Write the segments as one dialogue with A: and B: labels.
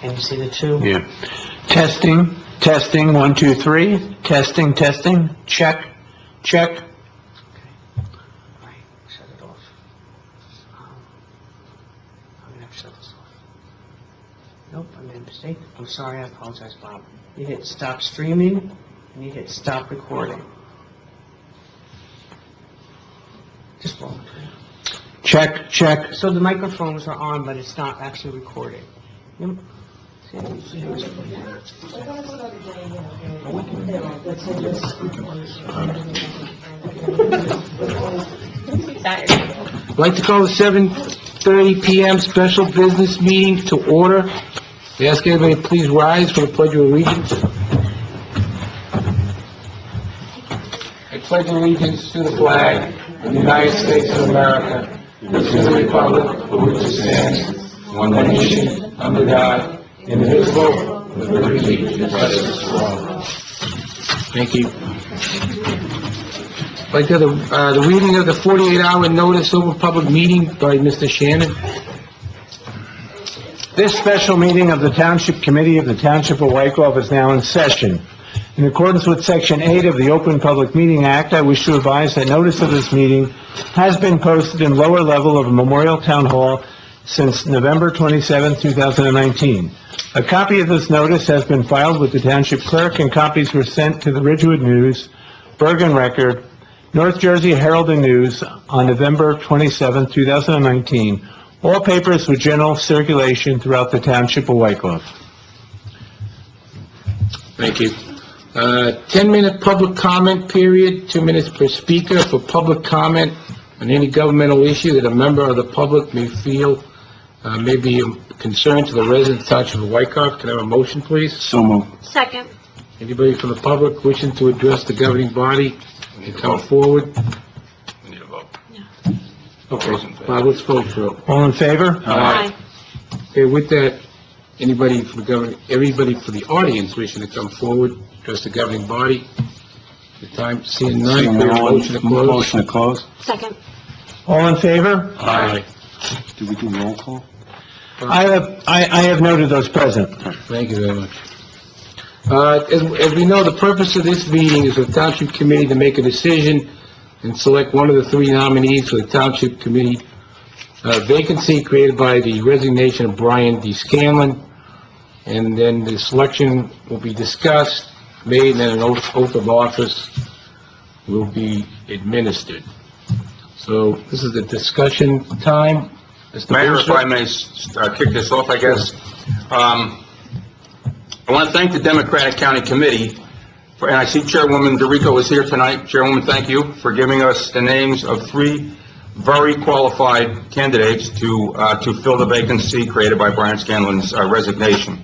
A: Can you see the two?
B: Yeah. Testing, testing, 1, 2, 3. Testing, testing. Check, check.
A: Right, shut it off. I'm gonna have to shut this off. Nope, I made a mistake. I'm sorry, I apologize, Bob. You hit stop streaming, and you hit stop recording. Just blow it.
B: Check, check.
A: So the microphones are on, but it's not actually recording. Yep.
C: I'd like to call the 7:30 p.m. special business meeting to order. I ask everybody to please rise for the Pledge of Allegiance. I pledge allegiance to the flag of the United States of America, and to the republic for which it stands, one nation, under God, indivisible, with liberty and justice for all. Thank you. I'd like to have the reading of the 48-hour notice open public meeting by Mr. Shannon.
B: This special meeting of the Township Committee of the Township of Wykoff is now in session. In accordance with Section 8 of the Open Public Meeting Act, I wish to advise that notice of this meeting has been posted in lower level of Memorial Town Hall since November 27, 2019. A copy of this notice has been filed with the Township Clerk, and copies were sent to the Ridgewood News, Bergen Record, North Jersey Herald and News on November 27, 2019, all papers with general circulation throughout the Township of Wykoff.
C: Thank you. 10-minute public comment period, 2 minutes per speaker for public comment on any governmental issue that a member of the public may feel may be a concern to the residents of the Township of Wykoff. Can I have a motion, please?
B: So moved.
D: Second.
C: Anybody from the public wishing to address the governing body can come forward.
E: We need a vote.
C: Okay, Bob, let's vote for it.
B: All in favor?
D: Aye.
C: Okay, with that, anybody for everybody for the audience wishing to come forward, address the governing body. The time, seeing none,
B: Seeing
C: we have a
B: no one,
C: motion to close.
B: motion to close.
D: Second.
B: All in favor?
C: Aye.
B: Do we do roll call? I have noted those present.
C: Thank you very much. As we know, the purpose of this meeting is for the Township Committee to make a decision and select one of the 3 nominees for the Township Committee vacancy created by the resignation of Brian D. Scanlon. And then the selection will be discussed, made, and then an oath of office will be administered. So this is the discussion time. Mr.
E: Mayor, if
C: Bishop?
E: I may kick this off, I guess. I want to thank the Democratic County Committee, and I see Chairwoman DeRico is here tonight. Chairwoman, thank you for giving us the names of 3 very qualified candidates to fill the vacancy created by Brian Scanlon's resignation.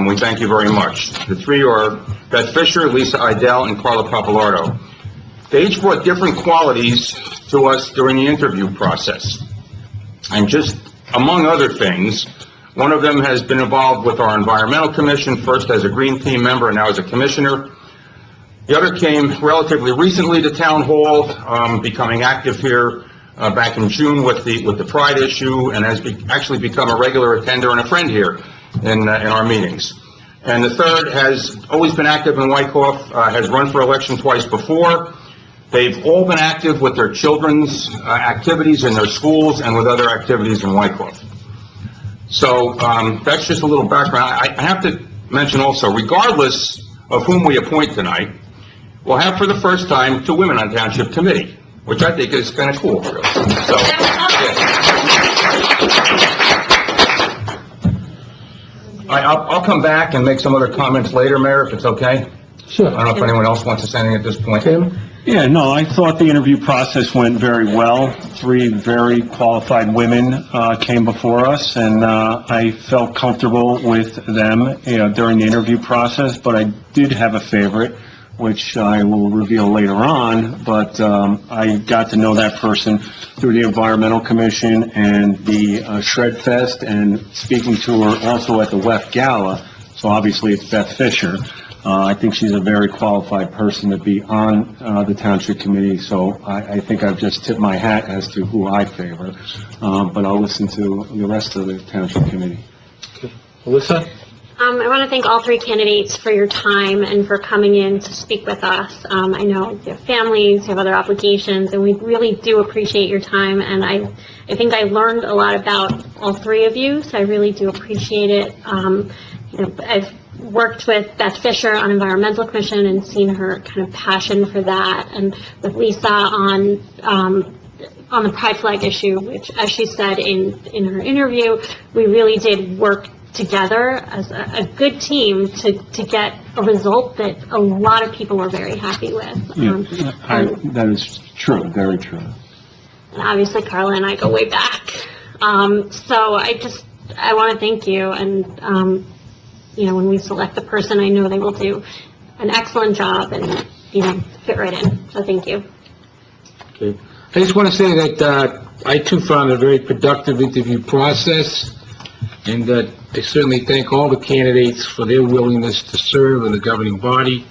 E: We thank you very much. The 3 are Beth Fisher, Lisa Idell, and Carla Papalardo. They each brought different qualities to us during the interview process. And just among other things, one of them has been involved with our Environmental Commission, first as a Green Team member and now as a commissioner. The other came relatively recently to Town Hall, becoming active here back in June with the Pride issue, and has actually become a regular attender and a friend here in our meetings. And the third has always been active in Wykoff, has run for election twice before. They've all been active with their children's activities in their schools and with other activities in Wykoff. So that's just a little background. I have to mention also, regardless of whom we appoint tonight, we'll have for the first time 2 women on Township Committee, which I think is kind of cool, really. So, I'll come back and make some other comments later, Mayor, if it's okay.
C: Sure.
E: I don't know if anyone else wants to say anything at this point.
C: Tim?
F: Yeah, no, I thought the interview process went very well. 3 very qualified women came before us, and I felt comfortable with them, during the interview process, but I did have a favorite, which I will reveal later on, but I got to know that person through the Environmental Commission and the Shred Fest, and speaking to her also at the WEF Gala, so obviously it's Beth Fisher. I think she's a very qualified person to be on the Township Committee, so I think I've just tipped my hat as to who I favor, but I'll listen to the rest of the Township Committee.
C: Melissa?
D: I want to thank all three candidates for your time and for coming in to speak with us. I know you have families, you have other obligations, and we really do appreciate your time. And I think I learned a lot about all three of you, so I really do appreciate it. I've worked with Beth Fisher on Environmental Commission and seen her kind of passion for that, and with Lisa on the pride flag issue, which, as she said in her interview, we really did work together as a good team to get a result that a lot of people were very happy with.
F: That is true, very true.
D: And obviously, Carla and I go way back. So I want to thank you. And, when we select the person, I know they will do an excellent job and, fit right in. So thank you.
C: Okay. I just want to say that I too found it a very productive interview process, and that I certainly thank all the candidates for their willingness to serve in the governing body.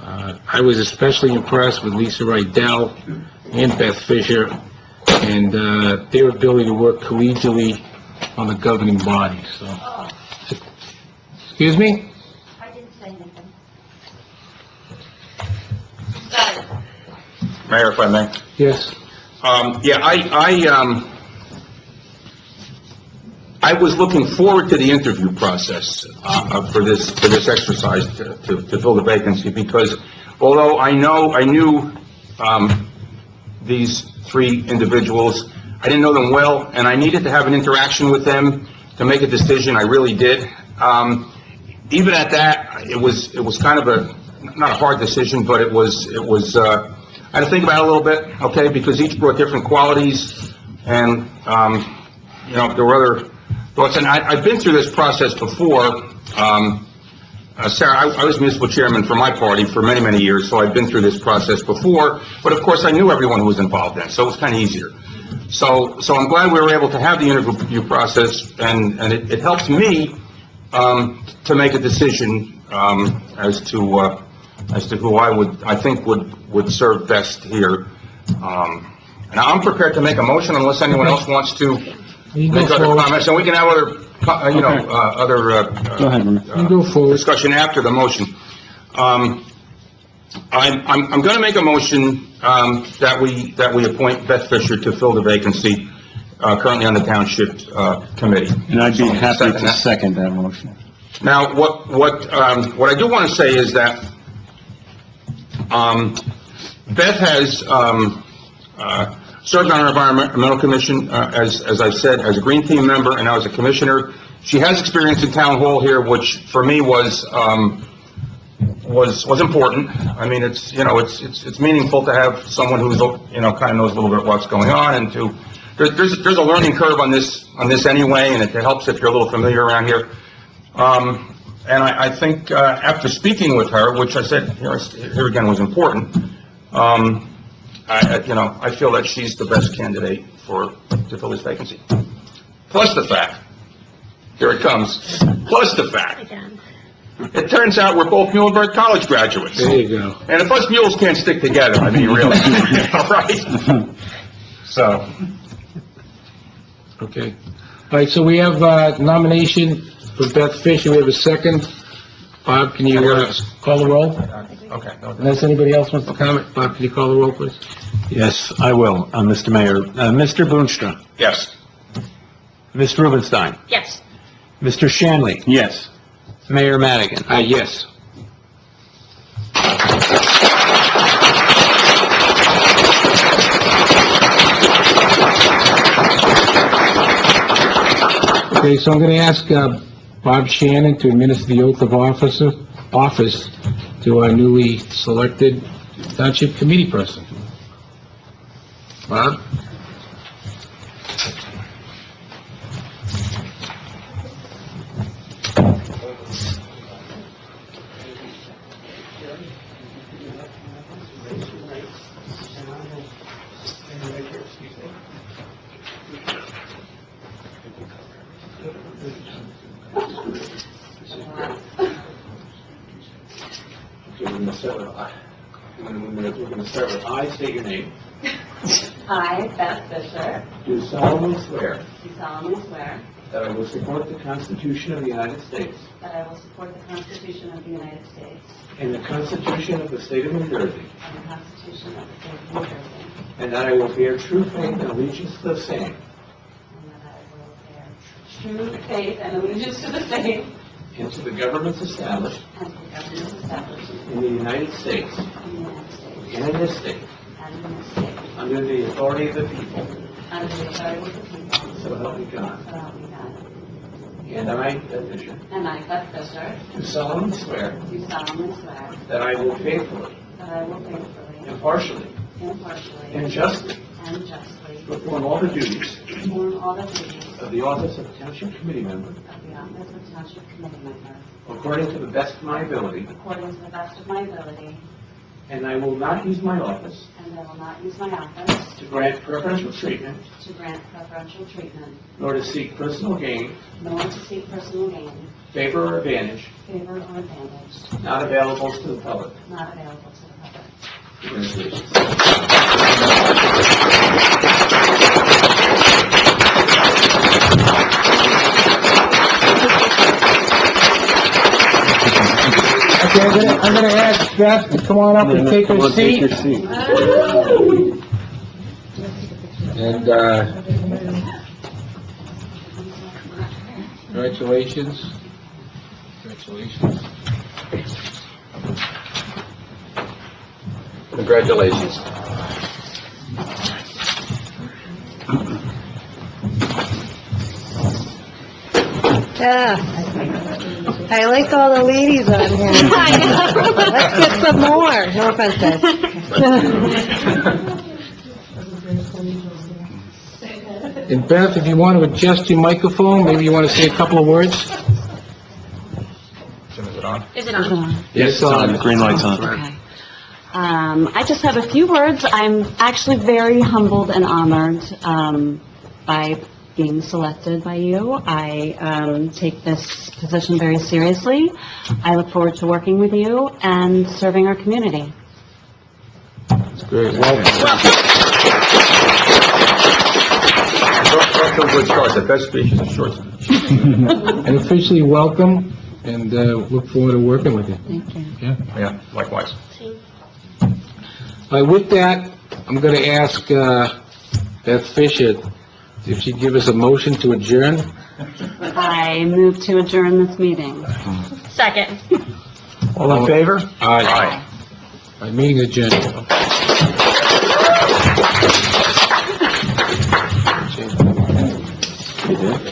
C: I was especially impressed with Lisa Rydell and Beth Fisher and their ability to work collegially on the governing body. So, excuse me?
D: I didn't say anything.
E: Mayor, if I may.
C: Yes.
E: I was looking forward to the interview process for this exercise to fill the vacancy, because although I knew these three individuals, I didn't know them well, and I needed to have an interaction with them to make a decision. I really did. Even at that, it was kind of not a hard decision, but it was I had to think about it a little bit, okay, because each brought different qualities, and there were other thoughts. And I've been through this process before. Sarah, I was municipal chairman for my party for many, many years, so I've been through this process before. But of course, I knew everyone who was involved in it, so it was kind of easier. So I'm glad we were able to have the interview process, and it helps me to make a decision as to who I think would serve best here. And I'm prepared to make a motion unless anyone else wants to make other comments, and we can have other,
F: Go ahead, Maria.
C: Go forward.
E: discussion after the motion. I'm going to make a motion that we appoint Beth Fisher to fill the vacancy currently on the Township Committee.
F: And I'd be happy to second that motion.
E: Now, what I do want to say is that Beth has served on our Environmental Commission, as I've said, as a Green Team member and now as a commissioner. She has experience in Town Hall here, which for me was important. I mean, it's meaningful to have someone who's, kind of knows a little bit what's going on, and there's a learning curve on this anyway, and it helps if you're a little familiar around here. And I think, after speaking with her, which I said here again was important, I feel that she's the best candidate to fill this vacancy. Plus the fact, here it comes, plus the fact,
D: Again.
E: it turns out we're both Muhlenberg College graduates.
C: There you go.
E: And if us mules can't stick together, I mean, really, all right? So,
C: Okay. All right, so we have nomination for Beth Fisher. We have a second. Bob, can you call the roll?
E: okay.
C: Unless anybody else wants to comment. Bob, can you call the roll, please?
B: Yes, I will, Mr. Mayor. Mr. Boonstra,
E: Yes.
B: Ms. Rubenstein,
D: Yes.
B: Mr. Shanley,
F: Yes.
B: Mayor Madigan.
C: Yes. Okay, so I'm going to ask Bob Shannon to administer the oath of office to our newly selected Township Committee person. Bob?
B: We're going to start with I, state your name.
G: I, Beth Fisher,
B: Do solemnly swear
G: do solemnly swear
B: that I will support the Constitution of the United States
G: that I will support the Constitution of the United States
B: and the Constitution of the State of New Jersey,
G: and the Constitution of the State of New Jersey,
B: and that I will bear true faith and allegiance to the same
G: and that I will bear true faith and allegiance to the same
B: and to the governments established
G: and to the governments established
B: in the United States
G: in the United States
B: and in this state,
G: and in this state,
B: under the authority of the people,
G: under the authority of the people,
B: so help me God.
G: so help me God.
B: And I, Ed Fisher,
G: And I, Beth Fisher,
B: do solemnly swear
G: do solemnly swear
B: that I will faithfully,
G: that I will faithfully,
B: impartially,
G: impartially,
B: and justly
G: and justly
B: perform all the duties
G: perform all the duties
B: of the office of Township Committee Member
G: of the office of Township Committee Member
B: according to the best of my ability,
G: according to the best of my ability,
B: and I will not use my office
G: and I will not use my office
B: to grant preferential treatment,
G: to grant preferential treatment,
B: nor to seek personal gain,
G: nor to seek personal gain,
B: favor, or advantage
G: favor, or advantage
B: not available to the public.
G: not available to the public.
B: Congratulations. Okay, I'm gonna ask Beth to come on up and take her seat.
C: And, congratulations. Congratulations.
E: Congratulations.
H: I like all the ladies on here. Let's get some more. No offense, guys.
C: And Beth, if you want to adjust your microphone, maybe you want to say a couple of words?
E: Jim, is it on?
D: Is it on?
C: Yes,
F: The green light's on.
H: Okay. I just have a few words. I'm actually very humbled and honored by being selected by you. I take this position very seriously. I look forward to working with you and serving our community.
C: That's great. Welcome.
E: Off to a good start. The best speech is a short speech.
C: And officially welcome, and look forward to working with you.
H: Thank you.
E: Yeah, likewise.
C: With that, I'm going to ask Beth Fisher if she'd give us a motion to adjourn.
H: I move to adjourn this meeting.
D: Second.
B: All in favor?
C: Aye. Aye. Meeting adjourned.
B: You did?